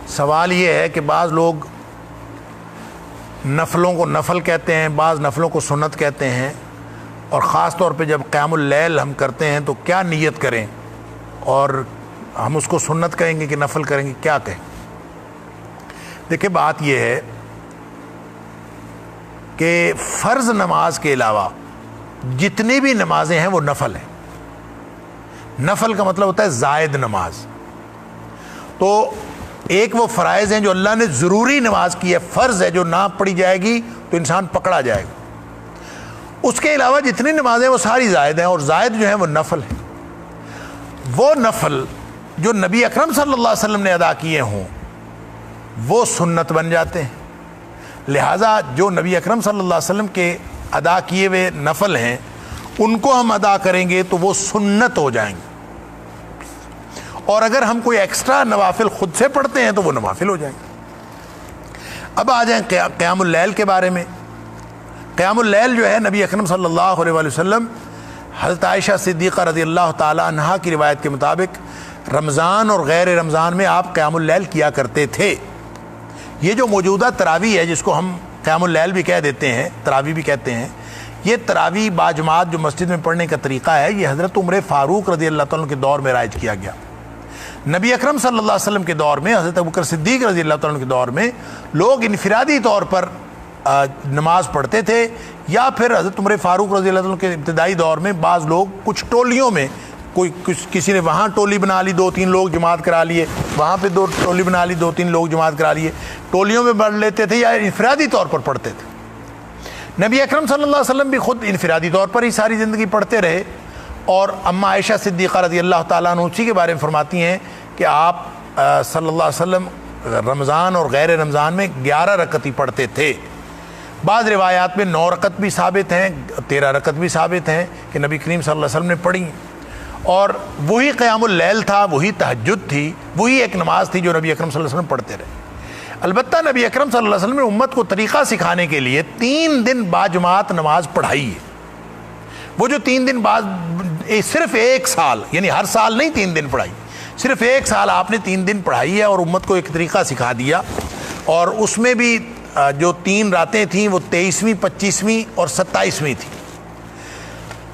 سوال یہ ہے کہ بعض لوگ نفلوں کو نفل کہتے ہیں، بعض نفلوں کو سنت کہتے ہیں، اور خاص طور پہ جب قیام اللیل ہم کرتے ہیں تو کیا نیت کریں، اور ہم اس کو سنت کہیں گے کہ نفل کریں گے، کیا کہیں؟ دیکھیں بات یہ ہے کہ فرض نماز کے علاوہ جتنی بھی نمازیں ہیں وہ نفل ہیں۔ نفل کا مطلب ہوتا ہے زائد نماز۔ تو ایک وہ فرائض ہیں جو اللہ نے ضروری نماز کی ہے، فرض ہے جو نہ پڑھی جائے گی تو انسان پکڑا جائے گا۔ اس کے علاوہ جتنی نمازیں وہ ساری زائد ہیں، اور زائد جو ہیں وہ نفل ہیں۔ وہ نفل جو نبی اکرم صلی اللہ علیہ وسلم نے ادا کیے ہوں وہ سنت بن جاتے ہیں۔ لہٰذا جو نبی اکرم صلی اللہ علیہ وسلم کے ادا کیے ہوئے نفل ہیں ان کو ہم ادا کریں گے تو وہ سنت ہو جائیں گے، اور اگر ہم کوئی ایکسٹرا نوافل خود سے پڑھتے ہیں تو وہ نوافل ہو جائیں گے۔ اب آ جائیں قیام اللیل کے بارے میں۔ قیام اللیل جو ہے نبی اکرم صلی اللہ علیہ وسلم حضرت عائشہ صدیقہ رضی اللہ تعالی عنہا کی روایت کے مطابق رمضان اور غیر رمضان میں آپ قیام اللیل کیا کرتے تھے۔ یہ جو موجودہ تراویح ہے جس کو ہم قیام اللیل بھی کہہ دیتے ہیں، تراویح بھی کہتے ہیں، یہ تراویح باجماعت جو مسجد میں پڑھنے کا طریقہ ہے یہ حضرت عمر فاروق رضی اللہ تعالیٰ کے دور میں رائج کیا گیا۔ نبی اکرم صلی اللہ علیہ وسلم کے دور میں، حضرت ابوبکر صدیق رضی اللہ تعالیٰ کے دور میں لوگ انفرادی طور پر نماز پڑھتے تھے، یا پھر حضرت عمر فاروق رضی اللہ تعالیٰ کے ابتدائی دور میں بعض لوگ کچھ ٹولیوں میں، کسی نے وہاں ٹولی بنا لی، 2-3 لوگ جماعت کرا لیے، وہاں پہ 2 ٹولی بنا لی، 2-3 لوگ جماعت کرا لیے، ٹولیوں میں پڑھ لیتے تھے یا انفرادی طور پر پڑھتے تھے۔ نبی اکرم صلی اللہ علیہ وسلم بھی خود انفرادی طور پر ہی ساری زندگی پڑھتے رہے، اور اماں عائشہ صدیقہ رضی اللہ تعالیٰ عنہ اسی کے بارے میں فرماتی ہیں کہ آپ صلی اللہ علیہ وسلم رمضان اور غیر رمضان میں 11 رکعت ہی پڑھتے تھے۔ بعض روایات میں 9 رکعت بھی ثابت ہیں، 13 رکعت بھی ثابت ہیں کہ نبی کریم صلی اللہ علیہ وسلم نے پڑھی، اور وہی قیام اللیل تھا، وہی تہجد تھی، وہی ایک نماز تھی جو نبی اکرم صلی اللہ علیہ وسلم پڑھتے رہے۔ البتہ نبی اکرم صلی اللہ علیہ وسلم نے امت کو طریقہ سکھانے کے لیے 3 دن باجماعت نماز پڑھائی ہے۔ وہ جو 3 دن بعد صرف 1 سال، یعنی ہر سال نہیں 3 دن پڑھائی، صرف 1 سال آپ نے 3 دن پڑھائی ہے اور امت کو ایک طریقہ سکھا دیا، اور اس میں بھی جو 3 راتیں تھیں وہ 23ویں، 25ویں اور 27ویں تھیں۔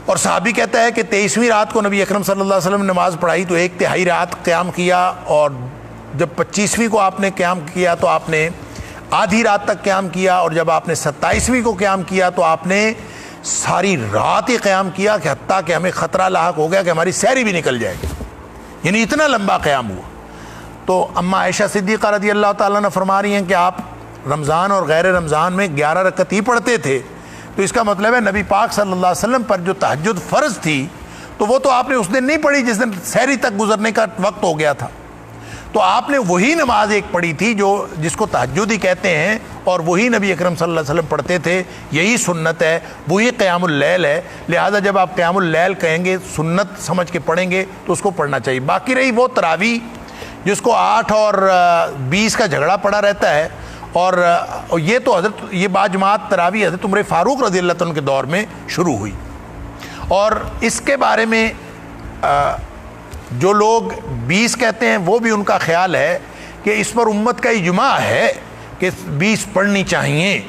اور صحابی کہتا ہے کہ 23ویں رات کو نبی اکرم صلی اللہ علیہ وسلم نے نماز پڑھائی تو 1/3 رات قیام کیا، اور جب 25ویں کو آپ نے قیام کیا تو آپ نے آدھی رات تک قیام کیا، اور جب آپ نے 27ویں کو قیام کیا تو آپ نے ساری رات ہی قیام کیا، کہ حتیٰ کہ ہمیں خطرہ لاحق ہو گیا کہ ہماری سحری بھی نکل جائے گی، یعنی اتنا لمبا قیام ہوا۔ تو اماں عائشہ صدیقہ رضی اللہ تعالیٰ نے فرما رہی ہیں کہ آپ رمضان اور غیر رمضان میں 11 رکعت ہی پڑھتے تھے، تو اس کا مطلب ہے نبی پاک صلی اللہ علیہ وسلم پر جو تہجد فرض تھی تو وہ تو آپ نے اس دن نہیں پڑھی جس دن سحری تک گزرنے کا وقت ہو گیا تھا، تو آپ نے وہی نماز ایک پڑھی تھی جس کو تہجد ہی کہتے ہیں، اور وہی نبی اکرم صلی اللہ علیہ وسلم پڑھتے تھے، یہی سنت ہے، وہی قیام اللیل ہے۔ لہذا جب آپ قیام اللیل کہیں گے، سنت سمجھ کے پڑھیں گے تو اس کو پڑھنا چاہیے۔ باقی رہی وہ تراویح جس کو 8 اور 20 کا جھگڑا پڑا رہتا ہے، اور یہ تو یہ باجماعت تراویح حضرت عمر فاروق رضی اللہ عنہ کے دور میں شروع ہوئی، اور اس کے بارے میں جو لوگ 20 کہتے ہیں وہ بھی ان کا خیال ہے کہ اس پر امت کا اجماع ہے کہ 20 پڑھنی چاہیے۔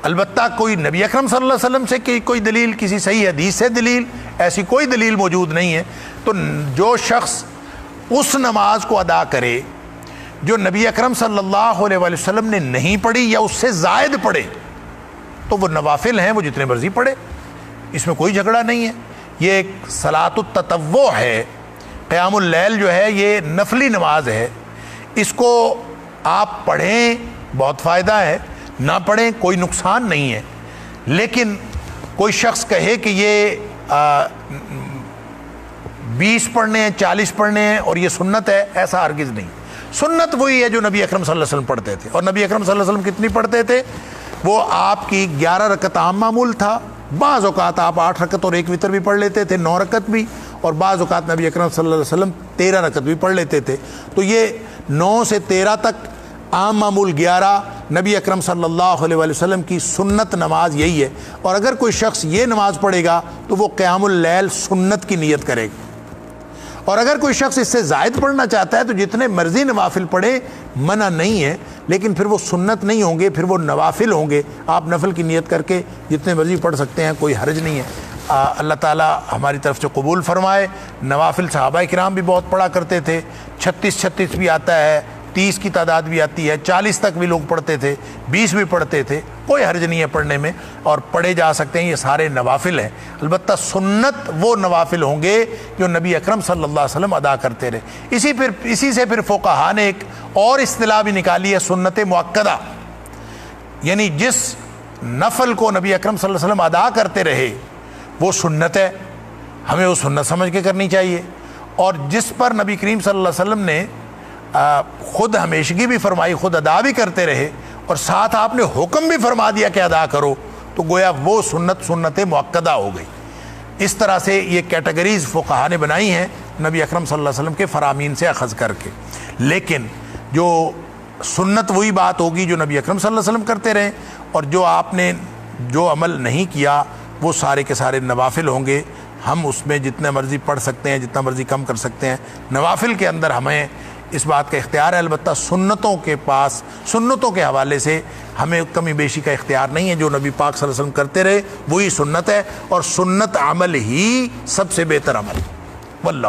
البتہ کوئی نبی اکرم صلی اللہ علیہ وسلم سے کوئی دلیل، کسی صحیح حدیث سے دلیل، ایسی کوئی دلیل موجود نہیں ہے۔ تو جو شخص اس نماز کو ادا کرے جو نبی اکرم صلی اللہ علیہ وسلم نے نہیں پڑھی یا اس سے زائد پڑھے تو وہ نوافل ہیں، وہ جتنے مرضی پڑھے، اس میں کوئی جھگڑا نہیں ہے۔ یہ ایک صلاۃ التطوع ہے، قیام اللیل جو ہے یہ نفلی نماز ہے، اس کو آپ پڑھیں بہت فائدہ ہے، نہ پڑھیں کوئی نقصان نہیں ہے۔ لیکن کوئی شخص کہے کہ یہ 20 پڑھنے ہیں، 40 پڑھنے ہیں اور یہ سنت ہے، ایسا ہرگز نہیں۔ سنت وہی ہے جو نبی اکرم صلی اللہ علیہ وسلم پڑھتے تھے، اور نبی اکرم صلی اللہ علیہ وسلم کتنی پڑھتے تھے؟ وہ آپ کی 11 رکعت عام معمول تھا، بعض اوقات آپ 8 رکعت اور 1 وتر بھی پڑھ لیتے تھے، 9 رکعت بھی، اور بعض اوقات نبی اکرم صلی اللہ علیہ وسلم 13 رکعت بھی پڑھ لیتے تھے۔ تو یہ 9 سے 13 تک عام معمول 11 نبی اکرم صلی اللہ علیہ وسلم کی سنت نماز یہی ہے، اور اگر کوئی شخص یہ نماز پڑھے گا تو وہ قیام اللیل سنت کی نیت کرے گا، اور اگر کوئی شخص اس سے زائد پڑھنا چاہتا ہے تو جتنے مرضی نوافل پڑھے، منع نہیں ہے، لیکن پھر وہ سنت نہیں ہوں گے، پھر وہ نوافل ہوں گے۔ آپ نفل کی نیت کر کے جتنے مرضی پڑھ سکتے ہیں، کوئی حرج نہیں ہے۔ اللہ تعالیٰ ہماری طرف سے قبول فرمائے۔ نوافل صحابہ کرام بھی بہت پڑھا کرتے تھے، 36 بھی آتا ہے، 30 کی تعداد بھی آتی ہے، 40 تک بھی لوگ پڑھتے تھے، 20 بھی پڑھتے تھے، کوئی حرج نہیں ہے پڑھنے میں، اور پڑھے جا سکتے ہیں۔ یہ سارے نوافل ہیں، البتہ سنت وہ نوافل ہوں گے جو نبی اکرم صلی اللہ علیہ وسلم ادا کرتے رہے۔ اسی سے پھر فقہاء نے ایک اور اصطلاح بھی نکالی ہے، سنت مؤکدہ، یعنی جس نفل کو نبی اکرم صلی اللہ علیہ وسلم ادا کرتے رہے وہ سنت ہے، ہمیں وہ سنت سمجھ کے کرنی چاہیے، اور جس پر نبی کریم صلی اللہ علیہ وسلم نے خود ہمیشگی بھی فرمائی، خود ادا بھی کرتے رہے، اور ساتھ آپ نے حکم بھی فرما دیا کہ ادا کرو، تو گویا وہ سنت مؤکدہ ہو گئی۔ اس طرح سے یہ کیٹیگریز فقہاء نے بنائی ہیں نبی اکرم صلی اللہ علیہ وسلم کے فرامین سے اخذ کر کے۔ لیکن جو سنت وہی بات ہوگی جو نبی اکرم صلی اللہ علیہ وسلم کرتے رہے، اور جو آپ نے جو عمل نہیں کیا وہ سارے کے سارے نوافل ہوں گے۔ ہم اس میں جتنے مرضی پڑھ سکتے ہیں، جتنا مرضی کم کر سکتے ہیں، نوافل کے اندر ہمیں اس بات کا اختیار ہے، البتہ سنتوں کے حوالے سے ہمیں کمی بیشی کا اختیار نہیں ہے۔ جو نبی پاک صلی اللہ علیہ وسلم کرتے رہے وہی سنت ہے، اور سنت عمل ہی سب سے بہتر عمل، واللہ